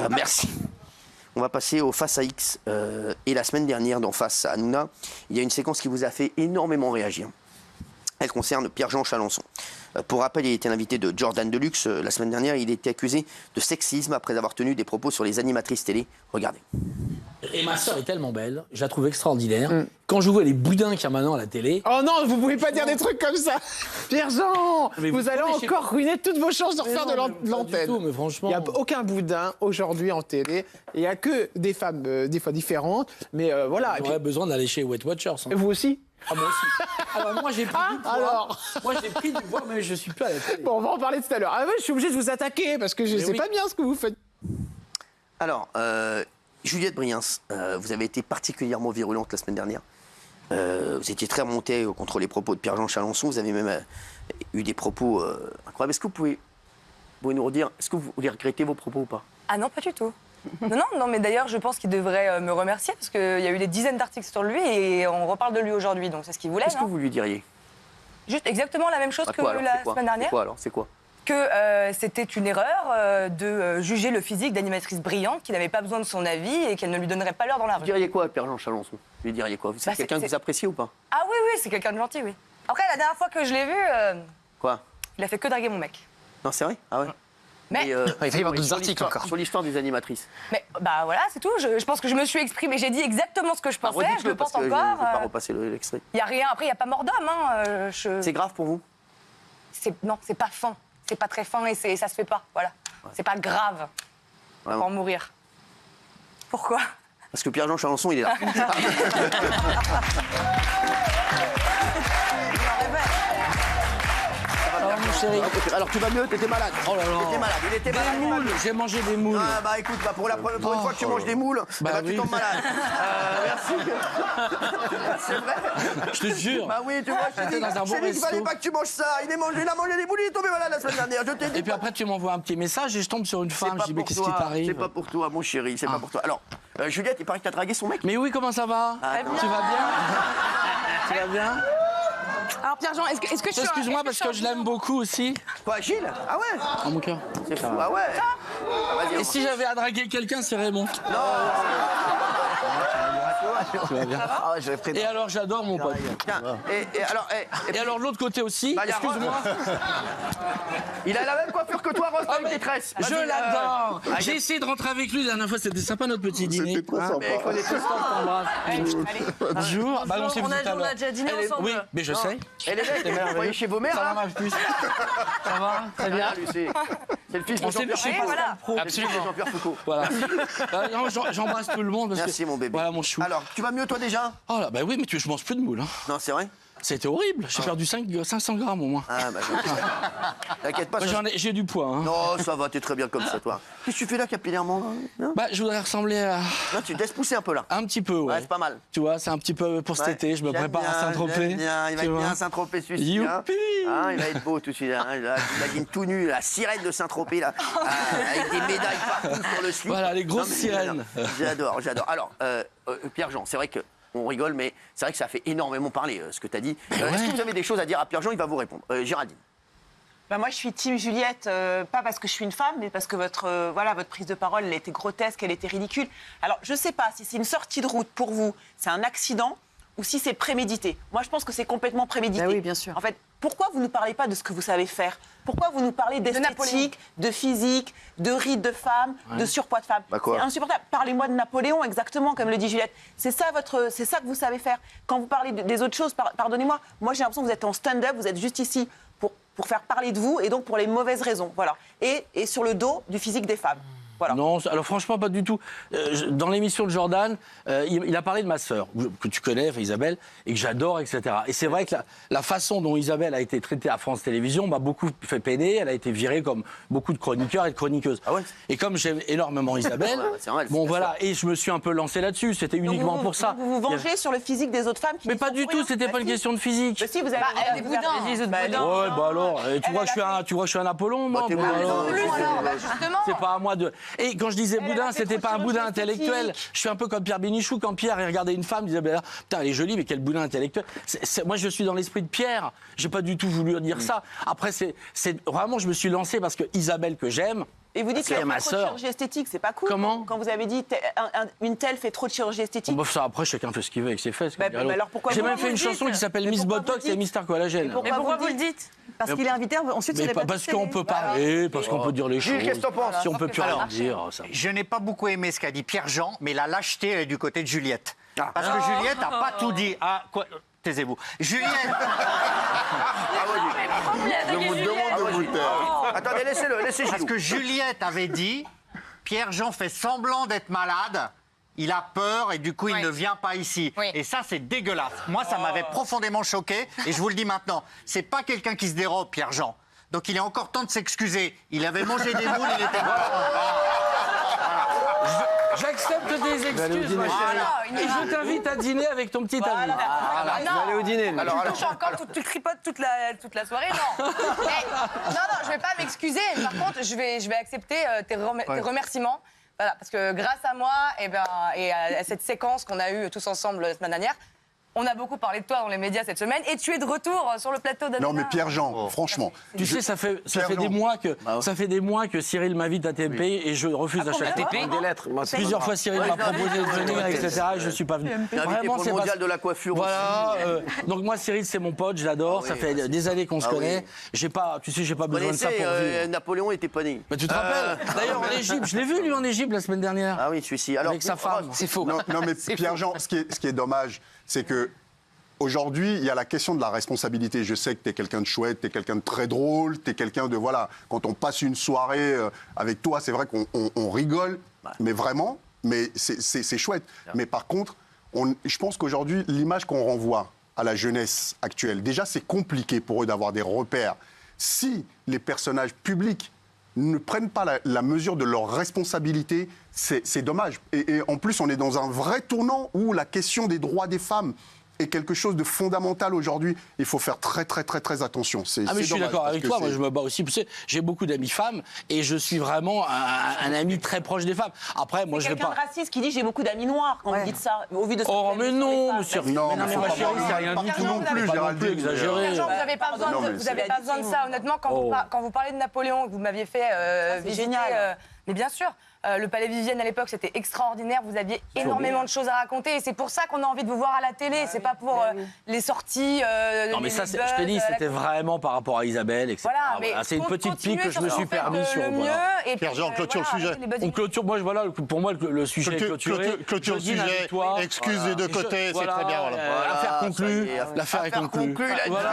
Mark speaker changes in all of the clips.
Speaker 1: Merci. On va passer au Face à X. Et la semaine dernière, dans Face à Hanouna, il y a une séquence qui vous a fait énormément réagir. Elle concerne Pierre-Jean Chalençon. Pour rappel, il était l'invité de Jordan Deluxe. La semaine dernière, il était accusé de sexisme après avoir tenu des propos sur les animatrices télé. Regardez.
Speaker 2: Et ma sœur est tellement belle, je la trouve extraordinaire. Quand je vois les boudins qu'il y a maintenant à la télé...
Speaker 3: Oh non, vous pouvez pas dire des trucs comme ça. Pierre-Jean, vous allez encore ruiner toutes vos chances de refaire de l'antenne.
Speaker 2: Mais franchement...
Speaker 3: Il n'y a aucun boudin aujourd'hui en télé. Il n'y a que des femmes, des fois différentes. Mais voilà.
Speaker 2: J'aurais besoin d'aller chez Weight Watchers.
Speaker 3: Et vous aussi?
Speaker 2: Ah, moi aussi. Alors moi j'ai pris du poids.
Speaker 3: Alors
Speaker 2: Moi j'ai pris du poids, mais je suis plus à la télé.
Speaker 3: Bon, on va en parler tout à l'heure. Ah ouais, je suis obligé de vous attaquer parce que je sais pas bien ce que vous faites.
Speaker 1: Alors, Juliette Briens, vous avez été particulièrement virulente la semaine dernière. Vous étiez très remontée contre les propos de Pierre-Jean Chalençon. Vous avez même eu des propos incroyables. Est-ce que vous pouvez nous redire, est-ce que vous les regrettez vos propos ou pas?
Speaker 4: Ah non, pas du tout. Non, mais d'ailleurs, je pense qu'il devrait me remercier parce qu'il y a eu des dizaines d'articles sur lui et on reparle de lui aujourd'hui, donc c'est ce qu'il voulait.
Speaker 1: Qu'est-ce que vous lui diriez?
Speaker 4: Juste exactement la même chose que
Speaker 1: quoi,
Speaker 4: la semaine dernière.
Speaker 1: C'est quoi alors? C'est quoi?
Speaker 4: Que c'était une erreur de juger le physique d'animatrice brillante, qui n'avait pas besoin de son avis et qu'elle ne lui donnerait pas l'heure dans la rue.
Speaker 1: Vous diriez quoi à Pierre-Jean Chalençon? Vous lui diriez quoi? C'est quelqu'un que vous appréciez ou pas?
Speaker 4: Ah oui, c'est quelqu'un de gentil, oui. Après, la dernière fois que je l'ai vu,
Speaker 1: Quoi?
Speaker 4: il a fait que draguer mon mec.
Speaker 1: Non, c'est vrai? Ah ouais?
Speaker 4: Mais
Speaker 3: il va y avoir d'autres articles encore.
Speaker 1: Sur l'histoire des animatrices.
Speaker 4: Mais bah voilà, c'est tout. Je pense que je me suis exprimée, j'ai dit exactement ce que je pensais, je
Speaker 1: Redites-le
Speaker 4: le pense
Speaker 1: parce que
Speaker 4: encore.
Speaker 1: je ne vais pas repasser l'extrait.
Speaker 4: Il n'y a rien, après, il n'y a pas mort d'homme. Hein,
Speaker 1: C'est grave pour vous?
Speaker 4: Non, c'est pas fin. C'est pas très fin et ça se fait pas, voilà. Ouais. C'est pas grave pour en mourir. Pourquoi?
Speaker 1: Parce que Pierre-Jean Chalençon, il est là.
Speaker 2: Alors mon chéri...
Speaker 1: Alors tu vas mieux, t'étais malade.
Speaker 2: Oh là là.
Speaker 1: T'étais malade, il était malade.
Speaker 2: Des moules, j'ai mangé des moules.
Speaker 1: Ah bah écoute, pour une fois que tu manges des moules, tu tombes malade. Merci. C'est vrai.
Speaker 2: Je te jure.
Speaker 1: Bah oui, tu vois, je t'ai dit,
Speaker 2: dans un bon
Speaker 1: qu'il fallait
Speaker 2: resto.
Speaker 1: pas que tu manges ça. Il a mangé des moules, il est tombé malade la semaine dernière. Je t'ai dit.
Speaker 2: Et puis après tu m'envoies un petit message et je tombe sur une femme, je dis mais qu'est-ce qui
Speaker 1: C'est
Speaker 2: t'arrive?
Speaker 1: pas pour toi, mon chéri, c'est pas pour toi. Alors, Juliette, il paraît que t'as dragué son mec.
Speaker 2: Mais oui, comment ça va? Tu vas bien? Tu vas bien?
Speaker 4: Alors Pierre-Jean, est-ce que je suis...
Speaker 2: Excuse-moi parce que je l'aime beaucoup aussi.
Speaker 1: Quoi, Gilles? Ah ouais?
Speaker 2: En mon cœur.
Speaker 1: C'est fou, ah ouais.
Speaker 2: Et si j'avais à draguer quelqu'un, c'est Raymond. Tu vas bien? Et alors j'adore mon pote. Et alors de l'autre côté aussi, excuse-moi.
Speaker 1: Il a la même coiffure que toi, Rose, avec des tresses.
Speaker 2: Je l'adore. J'ai essayé de rentrer avec lui la dernière fois, c'était sympa notre petit dîner.
Speaker 1: C'était trop sympa.
Speaker 2: Bonjour. Bah, on s'est vu tout à
Speaker 4: On
Speaker 2: l'heure.
Speaker 4: a déjà dîné ensemble.
Speaker 2: Oui, mais je sais.
Speaker 1: Et les mecs, vous voyez chez vos mères,
Speaker 2: Ça va,
Speaker 1: là?
Speaker 2: ma puce? Ça va? Très bien.
Speaker 1: C'est le fils de
Speaker 2: On s'est vu
Speaker 1: Jean-Pierre
Speaker 2: chez
Speaker 1: Foucault.
Speaker 4: voilà.
Speaker 2: Pro.
Speaker 1: Absolument. Jean-Pierre Foucault.
Speaker 2: Voilà. Non, j'embrasse tout le monde. Parce
Speaker 1: Merci,
Speaker 2: que...
Speaker 1: mon bébé.
Speaker 2: Voilà mon chou.
Speaker 1: Alors, tu vas mieux, toi, déjà?
Speaker 2: Oh là, bah oui, mais je mange plus de moules. Hein.
Speaker 1: Non, c'est vrai?
Speaker 2: C'était horrible. J'ai perdu 500 grammes au moins.
Speaker 1: Ah, bah, t'inquiète pas.
Speaker 2: J'ai du poids. Hein.
Speaker 1: Non, ça va, t'es très bien comme ça, toi. Qu'est-ce que tu fais là, capillairement? Non,
Speaker 2: Bah, je voudrais ressembler à...
Speaker 1: non, tu te laisses pousser un peu, là.
Speaker 2: Un petit peu, ouais.
Speaker 1: Ouais, c'est pas mal.
Speaker 2: Tu vois, c'est un petit peu pour cet été. Je me prépare à Saint-Tropez.
Speaker 1: Il va être bien, Saint-Tropez, celui-ci.
Speaker 2: Youpi.
Speaker 1: Hein, il va être beau, tout de suite. Hein. La guine tout nu, la sirène de Saint-Tropez, là. Avec des médailles partout sur le slip.
Speaker 2: Voilà, les grosses
Speaker 1: mais
Speaker 2: sirènes.
Speaker 1: J'adore. Alors, Pierre-Jean, c'est vrai que... On rigole, mais c'est vrai que ça fait énormément parler, ce que tu as dit. Est-ce que vous avez des choses à dire à Pierre-Jean? Il va vous répondre. Géraldine.
Speaker 5: Bah moi, je suis team Juliette, pas parce que je suis une femme, mais parce que votre prise de parole, elle était grotesque, elle était ridicule. Alors, je ne sais pas si c'est une sortie de route pour vous, c'est un accident, ou si c'est prémédité. Moi, je pense que c'est complètement prémédité.
Speaker 4: Bah oui, bien sûr.
Speaker 5: En fait, pourquoi vous ne parlez pas de ce que vous savez faire? Pourquoi vous nous parlez d'esthétique, de physique, de rides de femmes, de surpoids de femmes?
Speaker 1: Bah quoi?
Speaker 5: C'est insupportable. Parlez-moi de Napoléon, exactement, comme le dit Juliette. C'est ça que vous savez faire. Quand vous parlez des autres choses, pardonnez-moi, moi j'ai l'impression que vous êtes en stand-up, vous êtes juste ici pour faire parler de vous et donc pour les mauvaises raisons. Voilà. Et sur le dos du physique des femmes. Voilà.
Speaker 2: Non, alors franchement, pas du tout. Dans l'émission de Jordan, il a parlé de ma sœur, que tu connais, Isabelle, et que j'adore, etc. Et c'est vrai que la façon dont Isabelle a été traitée à France Télévisions m'a beaucoup fait peiner. Elle a été virée comme beaucoup de chroniqueurs et de chroniqueuses.
Speaker 1: Ah ouais.
Speaker 2: Et comme j'aime énormément Isabelle,
Speaker 1: c'est vrai,
Speaker 2: bon voilà, et je me suis un peu lancé là-dessus. C'était uniquement pour ça.
Speaker 5: Vous vous vengez sur le physique des autres femmes qui
Speaker 2: Mais
Speaker 5: n'y
Speaker 2: pas
Speaker 5: sont
Speaker 2: du
Speaker 5: pour
Speaker 2: tout,
Speaker 5: rien.
Speaker 2: c'était
Speaker 5: Bah
Speaker 2: pas une
Speaker 5: si.
Speaker 2: question de physique.
Speaker 5: Bah si, vous avez...
Speaker 4: des boudins.
Speaker 2: Ouais, bah alors, tu crois que je suis un Apollon, moi?
Speaker 1: t'es
Speaker 2: Bon,
Speaker 1: bon,
Speaker 2: alors,
Speaker 4: Justement.
Speaker 2: c'est pas à moi de... Et quand je disais boudin,
Speaker 5: a fait
Speaker 2: c'était
Speaker 5: trop
Speaker 2: pas un
Speaker 5: de
Speaker 2: boudin
Speaker 5: chirurgie
Speaker 2: intellectuel.
Speaker 5: esthétique.
Speaker 2: Je suis un peu comme Pierre Bénichou. Quand Pierre il regardait une femme, il disait bah, putain, elle est jolie, mais quel boudin intellectuel. Moi, je suis dans l'esprit de Pierre. J'ai pas du tout voulu dire ça. Après, c'est vraiment, je me suis lancé parce que Isabelle, que j'aime,
Speaker 5: Et vous dites
Speaker 2: C'est
Speaker 5: qu'elle
Speaker 2: ma
Speaker 5: fait trop de
Speaker 2: sœur.
Speaker 5: chirurgie esthétique, c'est pas cool.
Speaker 2: Comment
Speaker 5: Quand vous avez dit une telle fait trop de chirurgie esthétique.
Speaker 2: Bon, ça, après, chacun fait ce qu'il veut avec ses fesses.
Speaker 5: Bah,
Speaker 2: comme dirait
Speaker 5: alors
Speaker 2: l'autre.
Speaker 5: pourquoi
Speaker 2: J'ai
Speaker 5: vous
Speaker 2: même fait
Speaker 5: le
Speaker 2: une
Speaker 5: dites
Speaker 2: chanson qui s'appelle
Speaker 5: Mais
Speaker 2: Miss
Speaker 5: pourquoi
Speaker 2: Botox
Speaker 5: vous le
Speaker 2: et
Speaker 5: dites
Speaker 2: Mr Collagène.
Speaker 5: Mais pourquoi vous le dites
Speaker 6: Parce qu'il est invité, ensuite sur
Speaker 2: Mais
Speaker 6: les plateaux
Speaker 2: parce
Speaker 6: de télé.
Speaker 2: qu'on peut parler, parce qu'on peut dire les choses.
Speaker 1: Jules, qu'est-ce que t'en penses?
Speaker 2: Si on peut plus rien
Speaker 4: Alors,
Speaker 2: dire, ça.
Speaker 7: Je n'ai pas beaucoup aimé ce qu'a dit Pierre-Jean, mais la lâcheté, elle est du côté de Juliette. Parce que Juliette n'a pas tout dit. Ah, quoi Taisez-vous. Juliette
Speaker 8: Je vous demande de vous taire.
Speaker 1: Attendez, laissez
Speaker 7: Parce
Speaker 1: Gilou.
Speaker 7: que Juliette avait dit, Pierre-Jean fait semblant d'être malade, il a peur et du coup il
Speaker 4: Oui.
Speaker 7: ne vient pas ici.
Speaker 4: Oui.
Speaker 7: Et ça c'est dégueulasse. Moi ça m'avait profondément choqué et je vous le dis maintenant, c'est pas quelqu'un qui se dérobe Pierre-Jean. Donc il est encore temps de s'excuser. Il avait mangé des moules, il était
Speaker 2: J'accepte tes excuses, ma chérie. Et je t'invite à dîner avec ton petit ami.
Speaker 4: Ah, non.
Speaker 3: Allez au dîner.
Speaker 4: Je touche encore, tu tripotes toute la soirée, non. Mais, non, je vais pas m'excuser. Par contre, je vais accepter tes remerciements. Voilà, parce que grâce à moi et à cette séquence qu'on a eue tous ensemble la semaine dernière, on a beaucoup parlé de toi dans les médias cette semaine et tu es de retour sur le plateau d'Hanouna.
Speaker 8: Non, mais Pierre-Jean, franchement.
Speaker 2: Tu sais, ça fait
Speaker 8: Pierre-Jean.
Speaker 2: des mois que Cyril m'invite à TP et je refuse à chaque fois.
Speaker 3: Des lettres. Moi, c'est
Speaker 2: Plusieurs fois, Cyril m'a proposé de venir, etc. Et je suis pas venu.
Speaker 1: Invité pour le mondial de la coiffure
Speaker 2: Voilà. Donc moi, Cyril, c'est mon pote, je l'adore. Ça fait des années qu'on se connaît. J'ai pas besoin de ça pour vivre.
Speaker 1: Napoléon était pas né.
Speaker 2: Mais tu te rappelles D'ailleurs, en Égypte, je l'ai vu lui en Égypte la semaine dernière.
Speaker 1: Ah oui, celui-ci. Alors,
Speaker 2: Avec sa femme. C'est faux.
Speaker 8: Non, mais Pierre-Jean, ce qui est dommage, c'est que aujourd'hui, il y a la question de la responsabilité. Je sais que tu es quelqu'un de chouette, tu es quelqu'un de très drôle, tu es quelqu'un de... Voilà, quand on passe une soirée avec toi, c'est vrai qu'on rigole, mais vraiment, mais c'est chouette. Mais par contre, je pense qu'aujourd'hui, l'image qu'on renvoie à la jeunesse actuelle, déjà, c'est compliqué pour eux d'avoir des repères. Si les personnages publics ne prennent pas la mesure de leur responsabilité, c'est dommage. Et en plus, on est dans un vrai tournant où la question des droits des femmes est quelque chose de fondamental aujourd'hui. Il faut faire très attention.
Speaker 2: Ah mais je suis d'accord avec toi, moi je me bats aussi. Tu sais, j'ai beaucoup d'amis femmes et je suis vraiment un ami très proche des femmes. Après, moi je vais
Speaker 5: Quelqu'un
Speaker 2: pas...
Speaker 5: de raciste qui dit j'ai beaucoup d'amis noirs quand vous dites ça, au vu de ce que
Speaker 2: Oh
Speaker 5: vous avez
Speaker 2: mais
Speaker 5: dit sur les
Speaker 2: non,
Speaker 5: femmes.
Speaker 2: monsieur.
Speaker 8: Non,
Speaker 2: mais
Speaker 8: mais faut
Speaker 2: ma
Speaker 8: pas
Speaker 2: chérie,
Speaker 8: voir
Speaker 2: c'est rien du tout non plus.
Speaker 8: plus,
Speaker 2: Pas non
Speaker 8: Géraldine.
Speaker 2: plus exagéré.
Speaker 4: Pierre-Jean, vous n'avez pas besoin,
Speaker 8: Non, mais
Speaker 4: vous avez pas besoin de ça. Honnêtement, quand vous parlez de Napoléon, que vous m'aviez fait visiter,
Speaker 5: génial.
Speaker 4: mais bien sûr, le Palais Vivienne à l'époque, c'était extraordinaire. Vous aviez énormément de choses à raconter. Et c'est pour ça qu'on a envie de vous voir à la télé. C'est pas pour les sorties.
Speaker 2: Non mais ça, je t'ai dit, c'était vraiment par rapport à Isabelle, etc.
Speaker 4: Voilà, mais
Speaker 2: C'est une petite pique que je me suis permis sur...
Speaker 4: le mieux.
Speaker 2: voilà.
Speaker 4: Et
Speaker 9: Pierre-Jean, clôture le sujet.
Speaker 2: On clôture, moi, voilà, pour moi, le sujet est clôturé.
Speaker 9: Clôture le
Speaker 2: Je dîne avec
Speaker 9: sujet,
Speaker 2: toi.
Speaker 9: excuse des deux côtés, c'est
Speaker 2: Voilà,
Speaker 9: très bien. Voilà.
Speaker 2: L'affaire conclue,
Speaker 1: ça y est,
Speaker 2: l'affaire est conclue.
Speaker 1: il a dit.
Speaker 2: Voilà.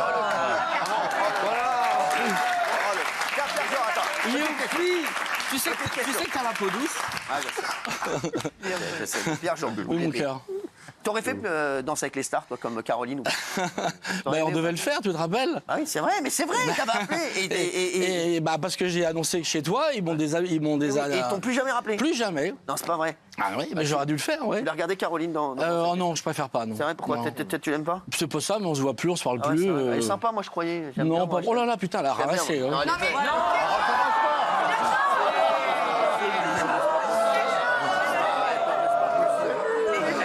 Speaker 1: Pierre-Jean, attends.
Speaker 2: Il est cuit. Tu sais que t'as la peau douce.
Speaker 1: Ah, je sais. Pierre-Jean,
Speaker 2: Oui, mon cœur.
Speaker 1: T'aurais fait Danser avec les stars, toi, comme Caroline ou...
Speaker 2: Ben, on devait le faire, tu te rappelles?
Speaker 1: Ah oui, c'est vrai, mais c'est vrai, t'avais appelé.
Speaker 2: Et bah, parce que j'ai annoncé que chez toi, ils m'ont
Speaker 1: Et ils t'ont plus jamais rappelé.
Speaker 2: Plus jamais.
Speaker 1: Non, c'est pas vrai.
Speaker 2: Ah oui, mais j'aurais dû le faire, ouais.
Speaker 1: Tu l'as regardé Caroline dans...
Speaker 2: Oh non, je préfère pas, non.
Speaker 1: C'est vrai, pourquoi?
Speaker 2: Non.
Speaker 1: Tu l'aimes pas?
Speaker 2: C'est pas ça, mais on se voit plus, on se parle
Speaker 1: Ah ouais,
Speaker 2: plus.
Speaker 1: c'est vrai. Elle est sympa, moi, je croyais. J'aime bien,
Speaker 2: Non,
Speaker 1: moi,
Speaker 2: pas. Oh là là, putain, elle a
Speaker 1: j'aime bien,
Speaker 2: ramassé.
Speaker 1: moi.
Speaker 2: hein.
Speaker 1: Non,
Speaker 4: Non, mais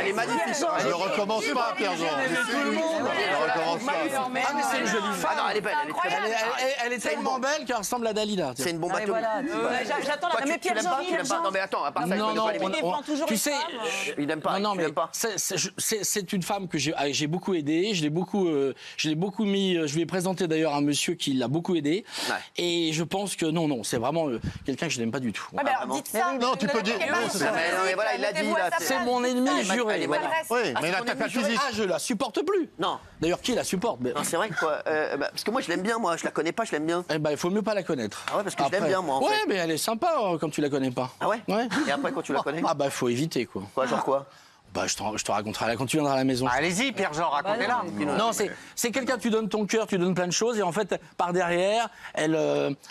Speaker 1: Elle est magnifique.
Speaker 9: Je ne recommence pas, Pierre-Jean. Je recommence pas.
Speaker 2: Ah, mais c'est une jolie femme.
Speaker 1: Ah non, elle est belle, elle est très belle.
Speaker 2: Elle est tellement belle qu'elle ressemble à Dalila.
Speaker 1: C'est une bombe
Speaker 6: Ah, et
Speaker 1: atomique.
Speaker 6: voilà.
Speaker 5: J'attends
Speaker 1: Toi,
Speaker 5: la mais
Speaker 1: tu l'aimes pas? Tu l'aimes pas? Non, mais attends, à part ça, il
Speaker 2: Non,
Speaker 1: connaît
Speaker 2: non,
Speaker 1: pas les mecs.
Speaker 5: défend toujours
Speaker 2: tu
Speaker 5: les
Speaker 2: sais,
Speaker 5: femmes.
Speaker 1: Il n'aime pas,
Speaker 2: non,
Speaker 1: tu
Speaker 2: mais
Speaker 1: l'aimes pas.
Speaker 2: c'est une femme que j'ai beaucoup aidée. Je l'ai beaucoup mis. Je lui ai présenté d'ailleurs un monsieur qui l'a beaucoup aidé.
Speaker 1: Ouais.
Speaker 2: Et je pense que non, c'est vraiment quelqu'un que je n'aime pas du tout.
Speaker 4: Ouais, mais alors dites ça.
Speaker 9: Non, tu peux dire-
Speaker 4: Ne
Speaker 9: non,
Speaker 4: mettez
Speaker 9: c'est
Speaker 4: pas
Speaker 9: ça.
Speaker 1: Mais voilà, il l'a dit, là,
Speaker 2: C'est mon ennemi juré.
Speaker 1: Elle est
Speaker 2: ouais.
Speaker 1: magnifique.
Speaker 9: Oui,
Speaker 1: Ah,
Speaker 9: mais
Speaker 1: c'est
Speaker 9: là,
Speaker 1: ton
Speaker 9: t'as pas
Speaker 1: ennemi juré.
Speaker 9: physique.
Speaker 2: Ah, je la supporte plus.
Speaker 1: Non.
Speaker 2: D'ailleurs, qui la supporte? Mais-
Speaker 1: Non, c'est vrai quoi. Parce que moi, je l'aime bien, moi. Je la connais pas, je l'aime bien.
Speaker 2: Eh ben, il faut mieux pas la connaître.
Speaker 1: Ah ouais, parce que je l'aime bien, moi, en
Speaker 2: ouais,
Speaker 1: fait.
Speaker 2: mais elle est sympa quand tu la connais pas.
Speaker 1: Ah ouais?
Speaker 2: Ouais.
Speaker 1: Et après, quand tu la connais?
Speaker 2: Ah bah, faut éviter, quoi.
Speaker 1: Quoi, genre quoi?
Speaker 2: Bah, je te raconterai quand tu viendras à la maison.
Speaker 7: Allez-y, Pierre-Jean, racontez-la.
Speaker 2: Non, c'est quelqu'un, tu donnes ton cœur, tu donnes plein de choses, et en fait, par derrière, elle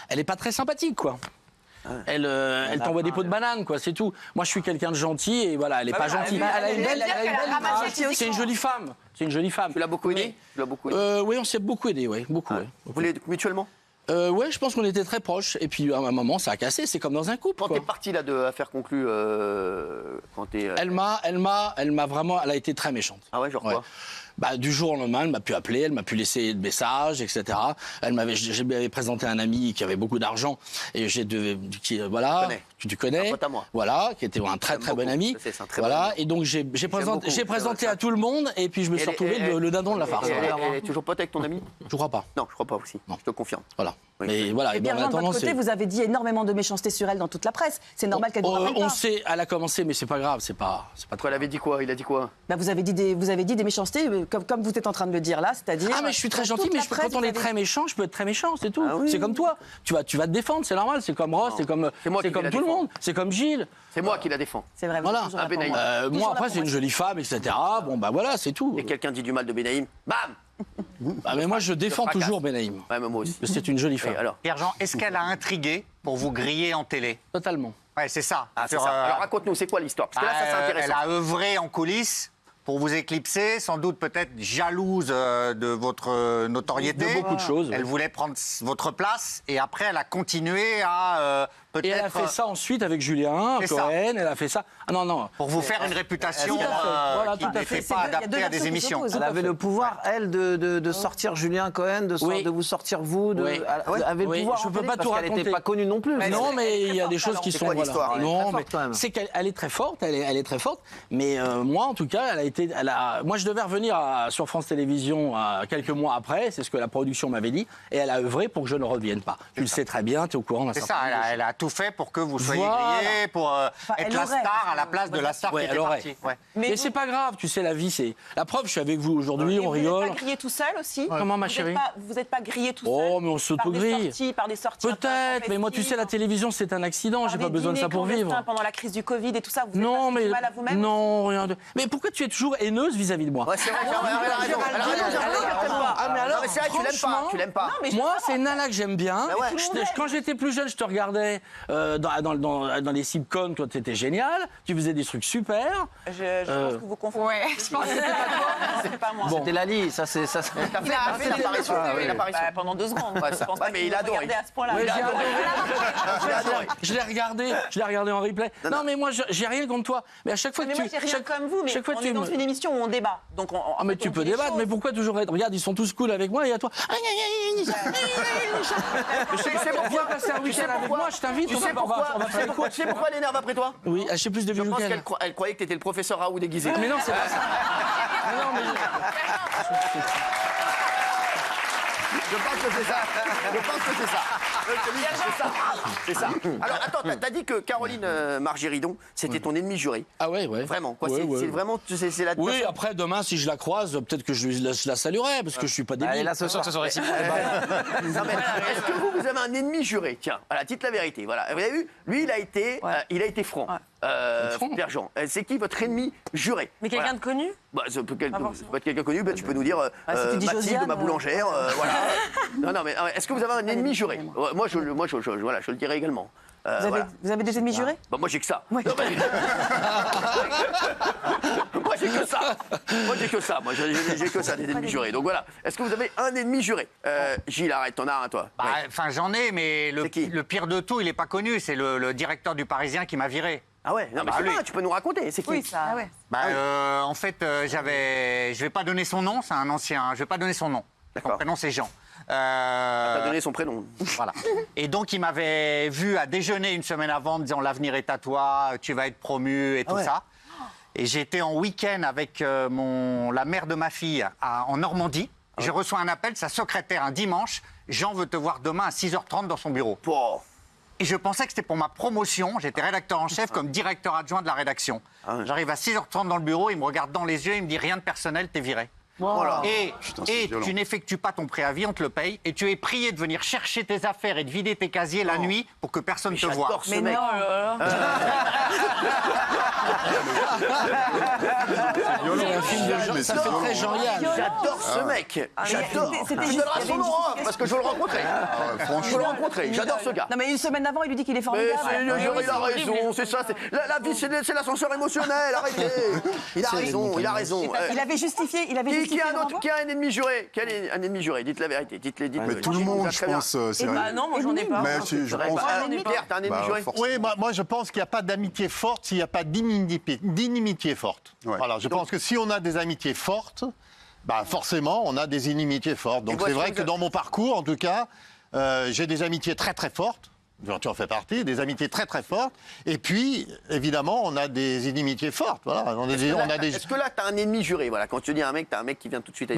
Speaker 2: est pas très sympathique, quoi. Elle t'envoie des pots de banane, quoi, c'est tout. Moi, je suis quelqu'un de gentil, et voilà, elle est pas gentille. Elle a une belle image. C'est une jolie femme. C'est une jolie femme.
Speaker 1: Tu l'as beaucoup aidé? Tu l'as beaucoup aidé.
Speaker 2: Oui, on s'est beaucoup aidé, oui, beaucoup. Ouais.
Speaker 1: Vous voulez mutuellement?
Speaker 2: Ouais, je pense qu'on était très proches. Et puis à un moment, ça a cassé. C'est comme dans un couple.
Speaker 1: Quand
Speaker 2: Quoi.
Speaker 1: t'es parti là de affaire conclue, quand t'es.
Speaker 2: Elle m'a vraiment. Elle a été très méchante.
Speaker 1: Ah ouais, genre
Speaker 2: Ouais.
Speaker 1: quoi?
Speaker 2: Du jour au lendemain, elle m'a pu appeler, elle m'a pu laisser des messages, etc. J'avais présenté un ami qui avait beaucoup d'argent et voilà, tu connais,
Speaker 1: un pote à moi.
Speaker 2: Voilà, qui était un très très bon ami.
Speaker 1: C'est un très
Speaker 2: voilà,
Speaker 1: bon ami.
Speaker 2: et donc j'ai présenté à tout le monde et puis je me suis retrouvé le dindon de la farce.
Speaker 1: Elle est toujours pote avec ton ami?
Speaker 2: Je crois pas.
Speaker 1: Non, je crois pas aussi.
Speaker 2: Non.
Speaker 1: Je te confirme.
Speaker 2: Voilà.
Speaker 1: Oui.
Speaker 2: Mais voilà.
Speaker 6: Et Pierre-Jean, de votre côté, vous avez dit énormément de méchanceté sur elle dans toute la presse. C'est normal qu'elle vous rappelle
Speaker 2: on
Speaker 6: pas.
Speaker 2: sait, elle a commencé, mais c'est pas grave, c'est pas
Speaker 1: Toi, elle avait dit quoi? Il a dit quoi?
Speaker 6: Vous avez dit des méchancetés, comme vous êtes en train de le dire là, c'est-à-dire...
Speaker 2: Ah mais je suis très gentil, mais quand on est très méchant, je peux être très méchant, c'est tout.
Speaker 1: Ah oui.
Speaker 2: C'est comme toi. Tu vas te défendre, c'est normal. C'est comme Ross, c'est comme
Speaker 1: moi qui la
Speaker 2: tout le
Speaker 1: défends.
Speaker 2: monde. C'est comme Gilles.
Speaker 1: C'est moi qui la défends.
Speaker 6: C'est vrai, vous
Speaker 2: Voilà.
Speaker 6: êtes toujours là pour
Speaker 1: Benaïm.
Speaker 6: moi. Toujours
Speaker 2: Moi
Speaker 6: là
Speaker 2: après
Speaker 6: pour
Speaker 2: c'est une jolie femme, etc. Bon voilà, c'est tout.
Speaker 1: Et quelqu'un dit du mal de Benaïm, bam!
Speaker 2: Mais moi je défends
Speaker 1: fracasse.
Speaker 2: toujours Benaïm.
Speaker 1: Ouais, mais moi aussi.
Speaker 2: C'est une jolie femme.
Speaker 1: Et alors?
Speaker 7: Pierre-Jean, est-ce qu'elle a intrigué pour vous griller en télé?
Speaker 2: Totalement.
Speaker 7: Ouais, c'est ça.
Speaker 1: Ah, c'est ça. Alors raconte-nous, c'est quoi l'histoire? Parce que là, ça c'est
Speaker 7: Elle
Speaker 1: intéressant.
Speaker 7: a œuvré en coulisses pour vous éclipser, sans doute peut-être jalouse de votre notoriété.
Speaker 2: De beaucoup de choses,
Speaker 7: Elle
Speaker 2: oui.
Speaker 7: voulait prendre votre place et après elle a continué à peut-être...
Speaker 2: Et elle a fait ça ensuite avec Julien
Speaker 7: C'est ça.
Speaker 2: Cohen, elle a fait ça. Ah non.
Speaker 7: pour vous faire une réputation
Speaker 2: Tout à fait. Voilà,
Speaker 7: qui
Speaker 2: tout à fait.
Speaker 7: n'était pas
Speaker 6: Il y a deux
Speaker 7: adaptée à des
Speaker 6: versions qui
Speaker 7: émissions.
Speaker 6: s'opposent.
Speaker 3: Elle avait le pouvoir, elle, de sortir Julien Cohen,
Speaker 2: Oui.
Speaker 3: de vous sortir vous.
Speaker 2: Oui.
Speaker 3: Elle avait
Speaker 2: Oui,
Speaker 3: le pouvoir.
Speaker 2: je
Speaker 3: en
Speaker 2: peux
Speaker 3: télé,
Speaker 2: pas
Speaker 3: parce
Speaker 2: tout
Speaker 3: qu'elle
Speaker 2: raconter.
Speaker 3: n'était pas connue non plus.
Speaker 2: Non, mais il y a des choses qui
Speaker 1: C'est
Speaker 2: sont.
Speaker 1: quoi l'histoire?
Speaker 2: Non,
Speaker 3: Elle est très
Speaker 2: mais
Speaker 3: forte, quand même.
Speaker 2: c'est qu'elle est très forte. Elle est très forte. Mais moi, en tout cas, moi, je devais revenir sur France Télévisions quelques mois après. C'est ce que la production m'avait dit, et elle a œuvré pour que je ne revienne pas. Tu le sais très bien. Tu es au courant d'un
Speaker 7: C'est
Speaker 2: certain
Speaker 7: ça,
Speaker 2: nombre de
Speaker 7: elle a tout fait pour que vous soyez
Speaker 2: Voilà.
Speaker 7: grillé, pour
Speaker 6: elle
Speaker 7: être la
Speaker 6: aurait.
Speaker 7: star à la place de la star
Speaker 2: Ouais,
Speaker 7: qui était
Speaker 2: elle aurait.
Speaker 7: partie. Ouais.
Speaker 2: Mais c'est pas grave, tu sais, la vie, c'est. La preuve, je suis avec vous aujourd'hui, on
Speaker 5: Vous
Speaker 2: rigole.
Speaker 5: n'êtes pas grillé tout seul aussi?
Speaker 2: Comment, ma
Speaker 5: Vous
Speaker 2: chérie?
Speaker 5: êtes pas- Vous n'êtes pas grillé tout seul?
Speaker 2: Oh, mais on s'auto-grille.
Speaker 5: Par des sorties.
Speaker 2: Peut-être, mais moi, tu sais, la télévision, c'est un accident, j'ai pas besoin de ça pour vivre.
Speaker 5: Pendant la crise du Covid et tout ça, vous
Speaker 2: Non,
Speaker 5: avez pas fait
Speaker 2: mais.
Speaker 5: du mal à vous-même?
Speaker 2: Non, rien de. Mais pourquoi tu es toujours haineuse vis-à-vis de moi?
Speaker 1: Ouais, c'est vrai, elle a raison. Elle a raison.
Speaker 2: Ah, mais alors,
Speaker 1: Non, mais c'est vrai, tu l'aimes pas.
Speaker 2: franchement,
Speaker 1: Tu l'aimes pas.
Speaker 5: Non, mais je
Speaker 2: Moi,
Speaker 5: comprends.
Speaker 2: c'est une nana que j'aime bien.
Speaker 1: Bah ouais.
Speaker 2: Quand j'étais plus jeune, je te regardais dans les sitcoms. Toi, t'étais génial. Tu faisais des trucs super.
Speaker 5: Je pense que vous confondez.
Speaker 4: Ouais, je pense que c'est pas toi.
Speaker 5: C'est pas moi.
Speaker 3: C'était Lali, ça c'est.
Speaker 1: T'as fait l'apparition.
Speaker 5: Bah, pendant 2 secondes.
Speaker 1: Ouais,
Speaker 5: Je
Speaker 1: ça.
Speaker 5: pense
Speaker 1: Ouais,
Speaker 5: pas
Speaker 1: mais
Speaker 5: que
Speaker 1: il
Speaker 5: vous
Speaker 1: adore,
Speaker 5: regardez à ce point-là.
Speaker 2: Ouais, j'ai adoré.
Speaker 1: J'ai adoré.
Speaker 2: Je l'ai regardé en replay. Non, mais moi, j'ai rien contre toi. Mais à chaque fois
Speaker 5: Mais
Speaker 2: que
Speaker 5: moi,
Speaker 2: tu.
Speaker 5: j'ai rien comme vous, mais
Speaker 2: chaque fois
Speaker 5: on
Speaker 2: tu
Speaker 5: est dans
Speaker 2: me-
Speaker 5: une émission où on débat. Donc,
Speaker 2: Ah, mais tu peux débattre, mais pourquoi toujours être. Regarde, ils sont tous cool avec moi et à toi. Viens passer un week-end avec moi, je t'invite.
Speaker 1: Tu sais pourquoi Tu sais pourquoi elle énerve après toi?
Speaker 2: Oui, j'ai plus de
Speaker 1: Je
Speaker 2: vues
Speaker 1: pense
Speaker 2: qu'elle.
Speaker 1: qu'elle croyait que t'étais le professeur Raoult déguisé.
Speaker 2: Mais non, c'est pas ça. Mais non, mais.
Speaker 1: Je pense que c'est ça. Je pense que c'est ça. Je te dis, c'est ça. C'est ça. Alors attends, t'as dit que Caroline Margéridon, c'était ton ennemi juré.
Speaker 2: Ah ouais.
Speaker 1: Vraiment, quoi.
Speaker 2: Ouais,
Speaker 1: C'est vraiment, c'est la.
Speaker 2: Oui, après, demain, si je la croise, peut-être que je la saluerai, parce que je suis pas débile.
Speaker 3: Et là ce soir, ce serait réciproque.
Speaker 1: Non, mais est-ce que vous avez un ennemi juré? Tiens, voilà, dites la vérité. Voilà, vous avez vu? Lui, il a été franc.
Speaker 2: Franc.
Speaker 1: Pierre-Jean, c'est qui votre ennemi juré?
Speaker 4: Mais quelqu'un de connu?
Speaker 1: Bah, ça peut être quelqu'un connu, bah, tu peux nous dire
Speaker 6: si tu dis
Speaker 1: Mathilde,
Speaker 6: Josiane,
Speaker 1: ma boulangère, voilà. Non, mais est-ce que vous avez un ennemi juré? Ouais, moi, je le dirais également. Voilà.
Speaker 6: Vous avez des ennemis jurés?
Speaker 1: Bah, moi, j'ai que ça.
Speaker 6: Oui.
Speaker 1: Non, mais- moi, j'ai que ça. Moi, j'ai que ça, des ennemis jurés. Donc voilà. Est-ce que vous avez un ennemi juré? Gilles, arrête, t'en as un, toi.
Speaker 7: Bah,
Speaker 1: Ouais.
Speaker 7: enfin, j'en ai, mais
Speaker 1: C'est qui?
Speaker 7: le pire de tout, il n'est pas connu. C'est le directeur du Parisien qui m'a viré.
Speaker 1: Ah ouais, non, mais
Speaker 7: Bah,
Speaker 1: c'est
Speaker 7: lui.
Speaker 1: pas, tu peux nous raconter, c'est qui?
Speaker 5: Oui, ça.
Speaker 6: Ah ouais.
Speaker 7: Bah, en fait, je vais pas donner son nom, c'est un ancien. Je vais pas donner son nom.
Speaker 1: D'accord.
Speaker 7: Son prénom, c'est Jean.
Speaker 1: T'as donné son prénom.
Speaker 7: Voilà. Et donc, il m'avait vu à déjeuner une semaine avant, me disant l'avenir est à toi, tu vas être promu et tout
Speaker 1: ouais.
Speaker 7: ça. Et j'étais en week-end avec la mère de ma fille en Normandie. Je reçois un appel de sa secrétaire un dimanche. Jean veut te voir demain à 6h30 dans son bureau.
Speaker 1: Oh.
Speaker 7: Et je pensais que c'était pour ma promotion. J'étais rédacteur en chef comme directeur adjoint de la rédaction.
Speaker 1: Ah ouais.
Speaker 7: J'arrive à 6h30 dans le bureau, il me regarde dans les yeux, il me dit rien de personnel, t'es viré.
Speaker 1: Voilà.
Speaker 7: Et,
Speaker 8: Putain, c'est violent.
Speaker 7: tu n'effectues pas ton préavis, on te le paye, et tu es prié de venir chercher tes affaires et de vider tes casiers la nuit pour que personne ne te voie.
Speaker 1: J'adore ce mec.
Speaker 2: C'est un film de Jean,
Speaker 8: mais
Speaker 2: ça
Speaker 8: c'est
Speaker 2: fait
Speaker 8: violent,
Speaker 2: très Jean-Yann.
Speaker 1: J'adore ce mec. J'adore.
Speaker 6: c'était
Speaker 1: Tu
Speaker 6: juste-
Speaker 1: me donneras
Speaker 6: il y
Speaker 1: son
Speaker 6: avait
Speaker 1: nom,
Speaker 6: une
Speaker 1: hein, parce que je veux le rencontrer. Je veux le rencontrer. J'adore ce gars.
Speaker 6: Non, mais une semaine avant, il lui dit qu'il est
Speaker 1: Mais
Speaker 6: formidable.
Speaker 1: il a raison, c'est ça. La vie, c'est l'ascenseur émotionnel. Arrêtez. Il a raison, il a raison.
Speaker 6: Il avait justifié.
Speaker 1: Qui a un ennemi juré? Quel est un ennemi juré? Dites la vérité. Dites-le.
Speaker 8: Mais tout le monde, je pense, Cyril.
Speaker 4: Bah non, moi j'en ai pas.
Speaker 8: Mais si, je pense.
Speaker 1: Pierre, t'as un ennemi juré?
Speaker 8: forcément.
Speaker 9: Oui, moi je pense qu'il n'y a pas d'amitié forte s'il n'y a pas d'inimitié forte.
Speaker 8: Ouais.
Speaker 9: Voilà, je pense que si on a des amitiés fortes,
Speaker 7: bah forcément, on a des inimitiés fortes. Donc c'est vrai que dans mon parcours, en tout cas, j'ai des amitiés très très fortes. Tu en fais partie, des amitiés très très fortes. Et puis, évidemment, on a des inimitiés fortes. Voilà.
Speaker 1: Est-ce que là, tu as un ennemi juré, voilà. Quand tu dis un mec, tu as un mec qui vient tout de suite à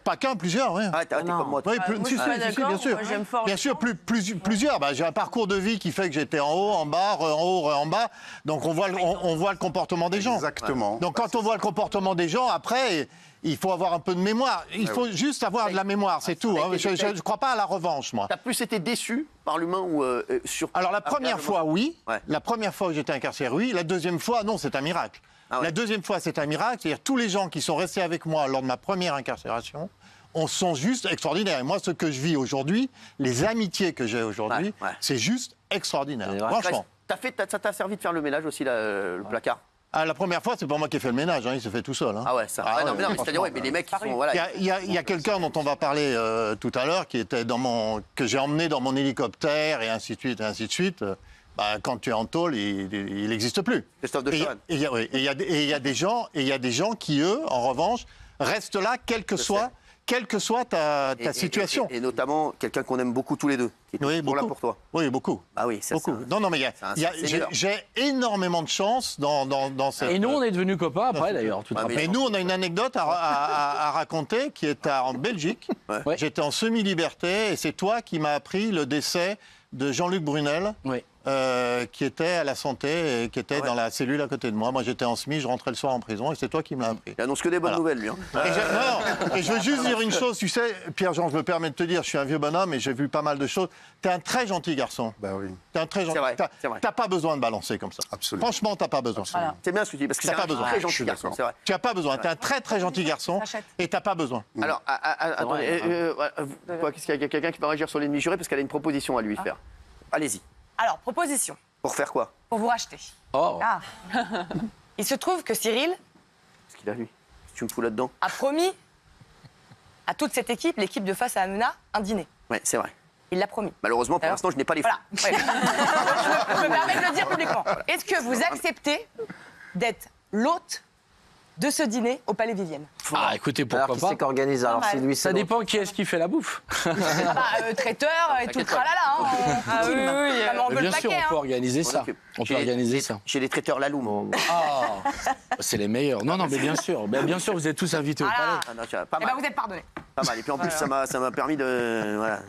Speaker 7: pas qu'un, plusieurs, oui.
Speaker 1: Ah, t'es comme moi.
Speaker 7: Oui, bien sûr. Bien sûr, plusieurs. Bah, j'ai un parcours de vie qui fait que j'étais en haut, en bas, en bas. Donc on voit le comportement des gens.
Speaker 8: Exactement.
Speaker 7: Donc quand on voit le comportement des gens, après, il faut avoir un peu de mémoire. Il faut juste avoir de la mémoire, c'est tout. Hein. Je ne crois pas à la revanche, moi.
Speaker 1: T'as plus été déçu par l'humain ou sur...
Speaker 7: Alors la première fois, oui. Ouais. La première fois où j'étais incarcéré, oui. La deuxième fois, non, c'est un miracle. Ah ouais. La deuxième fois, c'est un miracle. C'est-à-dire tous les gens qui sont restés avec moi lors de ma première incarcération sont juste extraordinaires. Et moi, ce que je vis aujourd'hui, les amitiés que j'ai aujourd'hui, c'est juste extraordinaire. Franchement.
Speaker 1: Ça t'a servi de faire le ménage aussi, le placard?
Speaker 7: Ah, la première fois, c'est pas moi qui ai fait le ménage, hein, il se fait tout seul. Hein.
Speaker 1: Ah ouais, ça. Ah, non, mais c'est-à-dire, mais les mecs qui sont... Voilà.
Speaker 7: Il y a quelqu'un dont on va parler tout à l'heure, qui était que j'ai emmené dans mon hélicoptère, et ainsi de suite, et ainsi de suite. Bah, quand tu es en tôle, il n'existe plus.
Speaker 1: Christophe de Chavannes.
Speaker 7: Et il y a des gens qui, eux, en revanche, restent là, quelle que soit ta situation.
Speaker 1: Et notamment quelqu'un qu'on aime beaucoup tous les deux, qui est toujours là pour toi.
Speaker 7: Oui, beaucoup.
Speaker 1: Ah oui, ça,
Speaker 7: beaucoup. Non, mais j'ai énormément de chance dans cette...
Speaker 2: Et nous, on est devenus copains après, d'ailleurs.
Speaker 7: Mais nous, on a une anecdote à raconter qui est en Belgique. Ouais. J'étais en semi-liberté et c'est toi qui m'as appris le décès de Jean-Luc Brunel. Oui. Qui était à la santé et qui était dans la cellule à côté de moi. Moi, j'étais en SMI, je rentrais le soir en prison et c'est toi qui me l'as appris.
Speaker 1: Il annonce que des bonnes nouvelles, lui. Hein.
Speaker 7: Et je veux juste dire une chose, tu sais, Pierre-Jean, je me permets de te dire, je suis un vieux bonhomme et j'ai vu pas mal de choses. T'es un très gentil garçon.
Speaker 8: Bah oui.
Speaker 7: T'es un très gentil.
Speaker 1: C'est vrai.
Speaker 7: T'as pas besoin de balancer comme ça.
Speaker 8: Absolument.
Speaker 7: Franchement, t'as pas besoin.
Speaker 1: Voilà. C'est bien ce que tu dis, parce que c'est un très gentil garçon. C'est vrai.
Speaker 7: Tu as pas besoin. T'es un très très gentil garçon et t'as pas besoin.
Speaker 1: Alors, attendez, qu'est-ce qu'il y a quelqu'un qui va réagir sur l'ennemi juré parce qu'elle a une proposition à lui faire. Allez-y.
Speaker 4: Alors, proposition.
Speaker 1: Pour faire quoi?
Speaker 4: Pour vous racheter.
Speaker 2: Oh.
Speaker 4: Ah. Il se trouve que Cyril...
Speaker 1: Qu'est-ce qu'il a, lui? Tu me fous là-dedans?
Speaker 4: A promis à toute cette équipe, l'équipe de Face à Hanouna, un dîner.
Speaker 1: Ouais, c'est vrai.
Speaker 4: Il l'a promis.
Speaker 1: Malheureusement, pour l'instant, je n'ai pas les fonds.
Speaker 4: Voilà. Ouais. Je me permets de le dire publiquement. Est-ce que vous acceptez d'être l'hôte de ce dîner au Palais Vivienne?
Speaker 2: Ah, écoutez, pourquoi pas.
Speaker 10: C'est qu'organise, alors c'est lui,
Speaker 2: ça dépend qui est-ce qui fait la bouffe.
Speaker 4: Traiteur et tout le tralala. Ah oui, oui.
Speaker 2: Bien sûr, on peut organiser ça. On peut organiser ça.
Speaker 1: Chez les traiteurs Laloum.
Speaker 2: Ah, c'est les meilleurs. Non, mais bien sûr. Bien sûr, vous êtes tous invités au Palais.
Speaker 1: Pas mal.
Speaker 4: Vous êtes pardonnés.
Speaker 1: Pas mal. Et puis en plus, ça m'a permis de... Voilà.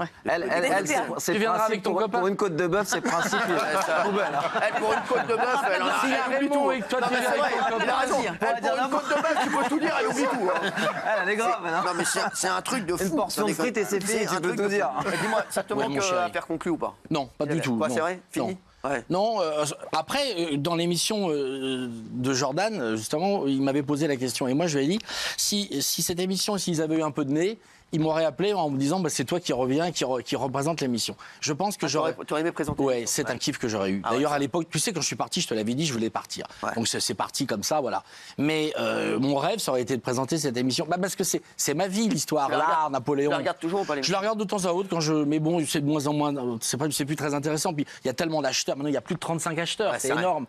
Speaker 10: Tu viendras avec ton copain. Pour une côte de bœuf, c'est principe.
Speaker 1: Elle, pour une côte de bœuf, elle en a rien du tout.
Speaker 2: Toi, tu viens avec ton copain.
Speaker 1: Elle a raison. Pour une côte de bœuf, tu peux tout dire, elle oublie tout.
Speaker 10: Elle est grave, non?
Speaker 1: Non, mais c'est un truc de fou.
Speaker 10: Une portion de frites et c'est fait, tu peux tout dire.
Speaker 1: Dis-moi, ça te manque à faire conclure ou pas?
Speaker 2: Non, pas du tout.
Speaker 1: Quoi, c'est vrai? Fini? Ouais.
Speaker 2: Non, après, dans l'émission de Jordan, justement, il m'avait posé la question. Et moi, je lui ai dit, si cette émission, s'ils avaient eu un peu de nez, ils m'auraient appelé en me disant, c'est toi qui reviens, qui représente l'émission. Je pense que j'aurais...
Speaker 1: Tu aurais aimé présenter?
Speaker 2: Ouais, c'est un kiff que j'aurais eu. D'ailleurs, à l'époque, tu sais, quand je suis parti, je te l'avais dit, je voulais partir. Ouais. Donc c'est parti comme ça, voilà. Mais mon rêve, ça aurait été de présenter cette émission. Parce que c'est ma vie, l'histoire, l'art, Napoléon.
Speaker 1: Tu la regardes toujours ou pas?
Speaker 2: Je la regarde de temps à autre quand mais bon, c'est de moins en moins, c'est plus très intéressant. Puis il y a tellement d'acheteurs. Maintenant, il y a plus de 35 acheteurs. Ouais, c'est énorme.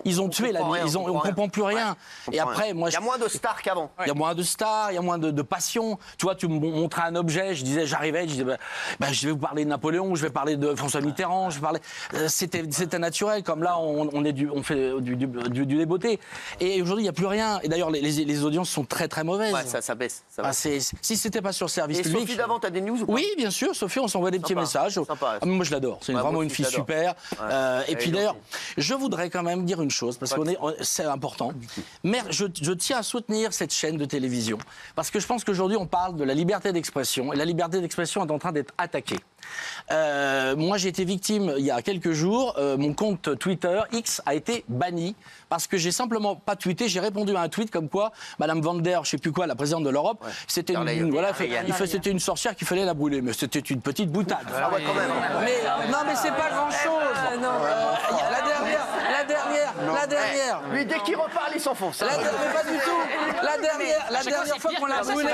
Speaker 2: Ils ont tué la vie. On comprend plus rien. Et après, moi,
Speaker 1: il y a moins de stars qu'avant.
Speaker 2: Il y a moins de stars, il y a moins de passion. Tu vois, tu me montrais un objet, j'arrivais, je disais, je vais vous parler de Napoléon, je vais parler de François Mitterrand, je vais parler. C'était naturel, comme là, on fait du débeauté. Et aujourd'hui, il n'y a plus rien. Et d'ailleurs, les audiences sont très très mauvaises.
Speaker 1: Ouais, ça baisse.
Speaker 2: Si c'était pas sur service public.
Speaker 1: Et Sophie d'avant, t'as des news ou pas?
Speaker 2: Oui, bien sûr, Sophie, on s'envoie des petits messages. Moi, je l'adore. C'est vraiment une fille super. Et puis d'ailleurs, je voudrais quand même dire une chose, parce que c'est important. Mais je tiens à soutenir cette chaîne de télévision, parce que je pense qu'aujourd'hui, on parle de la liberté d'expression, et la liberté d'expression est en train d'être attaquée. Moi, j'ai été victime il y a quelques jours. Mon compte Twitter X a été banni parce que j'ai simplement pas tweeté. J'ai répondu à un tweet comme quoi Madame Van der, je sais plus quoi, la présidente de l'Europe, c'était c'était une sorcière qu'il fallait la brûler. Mais c'était une petite boutade.
Speaker 1: Ah ouais, quand même.
Speaker 2: Mais c'est pas grand chose. La La dernière.
Speaker 1: Lui, dès qu'il reparle, il s'enfonce.
Speaker 2: Pas du tout. La dernière fois qu'on l'a brûlé,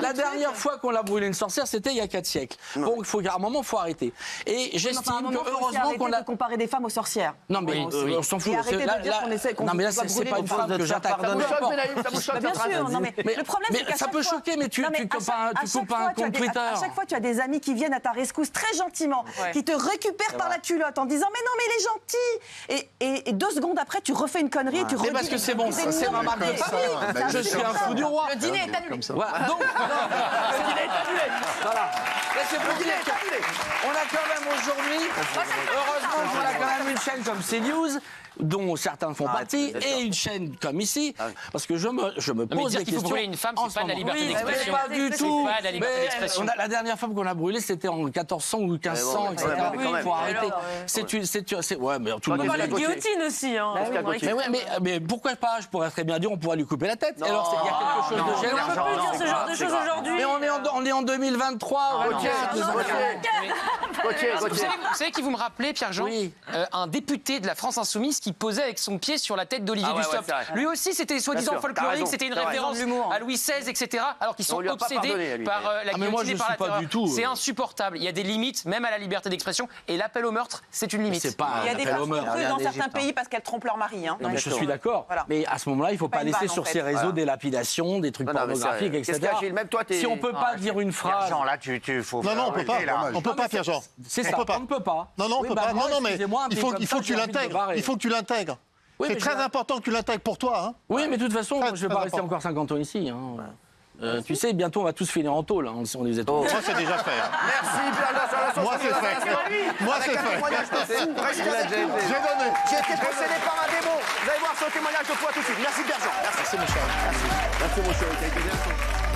Speaker 2: la dernière fois qu'on l'a brûlé une sorcière, c'était il y a 4 siècles. Donc à un moment, il faut arrêter. Et j'estime que heureusement qu'on a
Speaker 6: comparer des femmes aux sorcières.
Speaker 2: Non mais on s'en fout. Non mais là, c'est pas une femme que j'attaque.
Speaker 6: Bien sûr. Non mais le problème, c'est qu'à
Speaker 2: ça peut choquer, mais tu coupes pas un compte Twitter.
Speaker 6: À chaque fois, tu as des amis qui viennent à ta rescousse très gentiment, qui te récupèrent par la culotte en disant mais non mais il est gentil. Et 2 secondes après, tu refais une connerie et tu redis.
Speaker 2: C'est parce que c'est bon, c'est ma marque de fabrique. Je suis un fou du roi.
Speaker 4: Le dîner est annulé.
Speaker 2: Voilà. Donc, le dîner est annulé. Voilà. C'est pour dire qu'on a quand même aujourd'hui, heureusement qu'on a quand même une chaîne comme CNews, dont certains font partie, et une chaîne comme ici, parce que je me pose des questions.
Speaker 11: Qu'il faut brûler une femme, c'est pas de la liberté d'expression.
Speaker 2: Pas du tout.
Speaker 11: Pas de la liberté d'expression.
Speaker 2: La dernière femme qu'on a brûlée, c'était en 1400 ou 1500, etc. Il faut arrêter. Ouais, mais tout le monde.
Speaker 4: On parle de guillotine aussi.
Speaker 2: Mais pourquoi pas? Je pourrais très bien dire on pourrait lui couper la tête. Alors il y a quelque chose de gênant.
Speaker 4: On peut plus dire ce genre de choses aujourd'hui.
Speaker 2: Mais on est en 2023.
Speaker 11: Vous savez qui vous me rappelez, Pierre-Jean? Un député de la France Insoumise qui posait avec son pied sur la tête d'Olivier Dussopt. Lui aussi, c'était soi-disant folklorique, c'était une référence à Louis XVI, etc. Alors qu'ils sont obsédés par la guillotine et par la terreur. C'est insupportable. Il y a des limites, même à la liberté d'expression. Et l'appel au meurtre, c'est une limite.
Speaker 5: Il y a des femmes crues dans certains pays parce qu'elles trompent leur mari.
Speaker 2: Non, mais je suis d'accord. Mais à ce moment-là, il ne faut pas laisser sur ces réseaux des lapidations, des trucs pornographiques, etc. Si on ne peut pas dire une phrase.
Speaker 7: Jean, là, faut. Non, on peut pas. On peut pas, Pierre-Jean.
Speaker 2: C'est ça. On ne peut pas.
Speaker 7: Non, on peut pas. Non, mais il faut que tu l'intègres. Il faut que tu l'intègres.
Speaker 2: Oui,
Speaker 7: c'est très important que tu l'intègres pour toi. Hein.
Speaker 2: Oui, mais de toute façon, je ne vais pas rester encore 50 ans ici. Tu sais, bientôt, on va tous finir en tôle. On les est
Speaker 7: Moi, c'est déjà fait.
Speaker 1: Merci, Pierre.
Speaker 7: Moi, c'est fait. Moi, c'est fait.
Speaker 1: J'ai été possédé par un démon. Vous allez voir ce témoignage de foi tout de suite. Merci, Pierre-Jean. Merci, mon cher. Merci, mon cher.